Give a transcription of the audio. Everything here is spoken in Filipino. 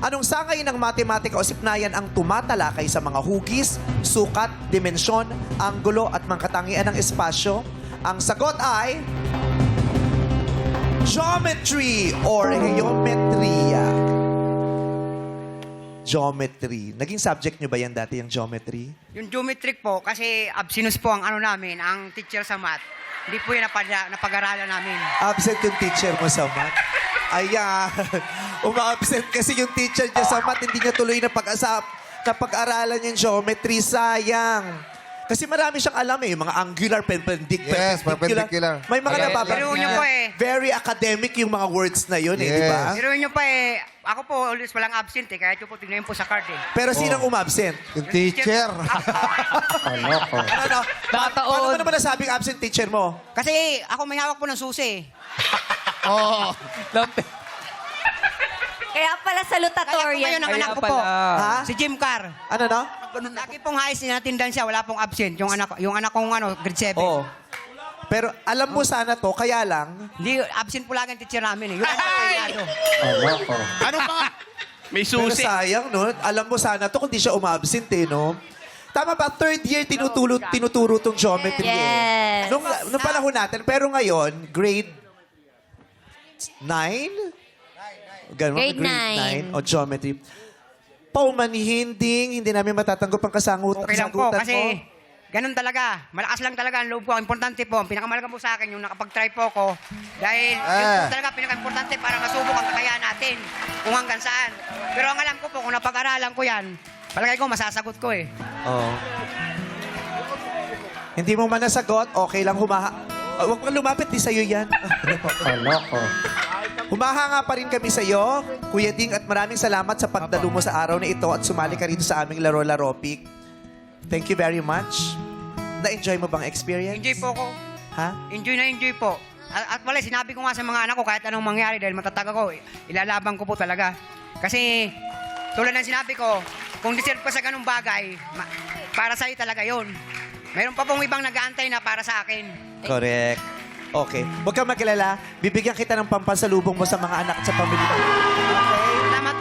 Anong sangay ng matematika o sipnayan ang tumatalakay sa mga hugis, sukat, dimensyon, anggulo at mangkatangian ng espasyo? Ang sagot ay geometry or geometria. Geometry. Naging subject nyo ba yan dati, yung geometry? Yung geometric po, kasi absinus po ang ano namin, ang teacher sa math. Hindi po yan napag-aralan namin. Absent yung teacher mo sa math? Ayan. Uma-absent kasi yung teacher niya sa math, hindi niya tuloy na pag-aralan yung geometry. Sayang. Kasi marami siyang alam eh, yung mga angular, perpendicular. Yes, perpendicular. May mga Ayan. nababanggit Biruin niyo po eh. Very academic yung mga words na yun eh, Yes. di ba? Pero nyo pa eh, ako po always walang absent eh, kaya ito po tignan po sa card eh. Pero sinang umabsent? Yung teacher. Ano ko? Ano? Paano mo naman nasabing absent teacher mo? Kasi ako may hawak po ng susi eh. Oo. Kaya pala Kaya po salutatorian. ngayon ang anak ko po, Ha? si Jim Carr. Ano no? Lagi pong hais natindan siya, wala pong absent. Yung anak kong ano, grade 7. Oo. Pero alam mo sana to, kaya lang, Hindi, absent po lagi ang teacher namin eh. Yung anak ko, yado. Ano ko? Ano pa nga? May pero susi. sayang no, alam mo sana to kung di siya umabsent eh, no? Tama ba? Third year tinuturo tong geometry eh. Yes. Nung panahon natin, pero ngayon, grade 9? Ganun, Grade grade 9 9. o geometry. Paumanhinding, hindi namin matatanggap ang Okay lang po, kasagutan kasi mo. ganun talaga. Malakas lang talaga ang loob ko. Ang importante po, ang pinakamalaga po sa akin, yung nakapag-try po ko. Dahil yun po talaga pinaka-importante para masubok ang kakayahan natin kung hanggang saan. Pero ang alam ko po, kung napag-aralan ko yan, palagay ko masasagot ko eh. Oo. Hindi mo man nasagot, okay lang huwag kang lumapit, di sa'yo yan. Ano ko? Humahanga pa rin kami sa'yo, Kuya Ding, at maraming salamat sa pagdalo mo sa araw na ito at sumali ka rito sa aming Laro-Laro Pic. Thank you very much. Na-enjoy mo bang experience? Enjoy po ko. Ha? Enjoy na enjoy po. At wala, sinabi ko nga sa mga anak ko, kahit anong mangyari, dahil matatag ako, ilalaban ko po talaga. Kasi, tulad ng sinabi ko, kung deserve ka sa ganung bagay, para sa'yo talaga yon. Mayroon pa pong ibang nag-aantay na para sa akin. Correct. Okay. Huwag kang magkalala. Bibigyan kita ng pampasalubong mo sa mga anak at sa pamilya. Okay?